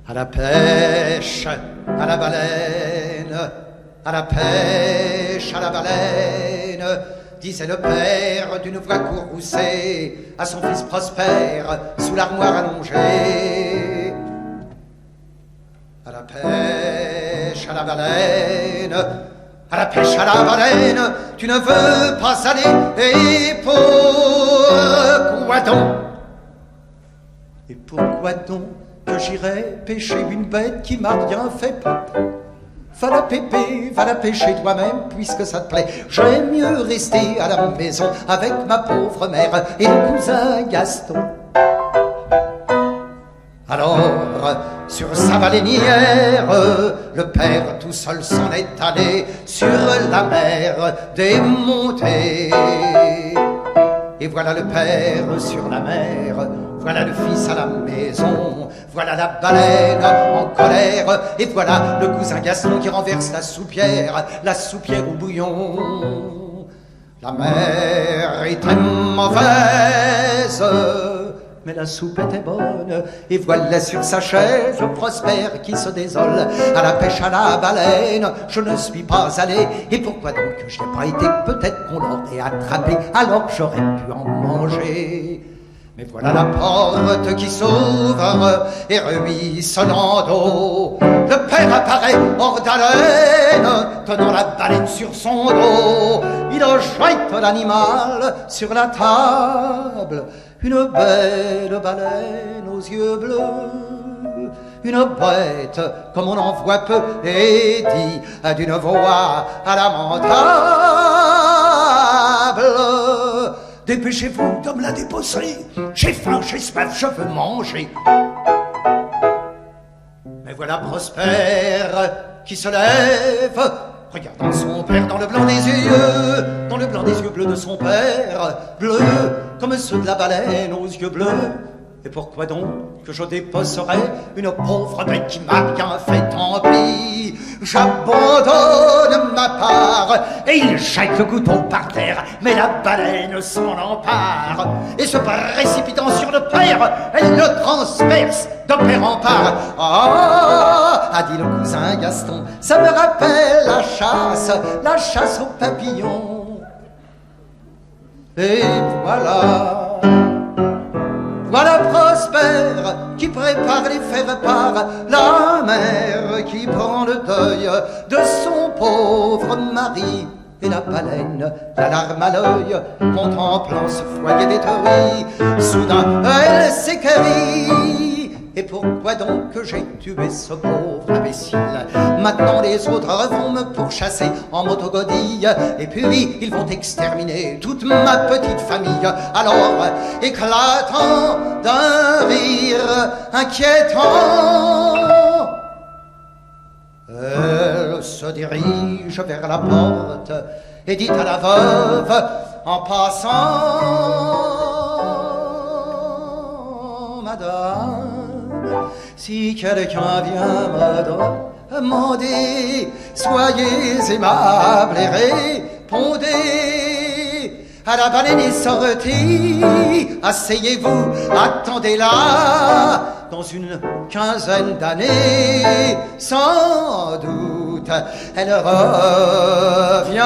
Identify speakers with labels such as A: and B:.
A: À la pêche, à la baleine, à la pêche, à la baleine, disait le père d'une voix courroucée à son fils Prosper sous l'armoire allongée. À la pêche, à la baleine, à la pêche, à la baleine, tu ne veux pas aller, et pourquoi donc? Et pourquoi donc que j'irais pêcher une bête qui m'a rien fait? Va la pépé, va la pêcher toi-même puisque ça te plaît. J'aime mieux rester à la maison avec ma pauvre mère et le cousin Gaston. Alors, sur sa baleinière, le père tout seul s'en est allé sur la mer démontée. Et voilà le père sur la mer, voilà le fils à la maison, voilà la baleine en colère, et voilà le cousin Gaston qui renverse la soupière au bouillon. La mer était mauvaise, mais la soupe était bonne, et voilà sur sa chaise Prosper qui se désole. À la pêche à la baleine, je ne suis pas allé, et pourquoi donc je n'ai pas été? Peut-être qu'on l'aurait attrapé, alors j'aurais pu en manger. Mais voilà la porte qui s'ouvre et ruisselant d'eau, le père apparaît hors d'haleine, tenant la baleine sur son dos. Il jette l'animal sur la table, une belle baleine aux yeux bleus, une bête comme on en voit peu, et dit d'une voix lamentable: dépêchez-vous de me la déposer, j'ai faim, j'ai soif, je veux manger. Mais voilà Prosper qui se lève, regardant son père dans le blanc des yeux, dans le blanc des yeux bleus de son père, bleus comme ceux de la baleine aux yeux bleus. Et pourquoi donc que je déposerais une pauvre bête qui m'a bien fait, tant pis, j'abandonne ma part. Et il jette le couteau par terre, mais la baleine s'en empare, et se précipitant sur le père, elle le transperce de père en part. Ah, a dit le cousin Gaston, ça me rappelle la chasse aux papillons. Et voilà Prosper qui prépare les faire-part, la mère qui prend le deuil de son pauvre mari, et la baleine, la larme à l'œil, contemplant ce foyer détruit. Soudain elle s'écrie: et pourquoi donc que j'ai tué ce pauvre imbécile? Maintenant les autres vont me pourchasser en motogodille, et puis ils vont exterminer toute ma petite famille. Alors, éclatant d'un rire inquiétant, elle se dirige vers la porte et dit à la veuve en passant: Madame, si quelqu'un vient me demander, soyez aimable et répondez à la baleine est sortie, asseyez-vous, attendez-la. Dans une quinzaine d'années, sans doute, elle reviendra.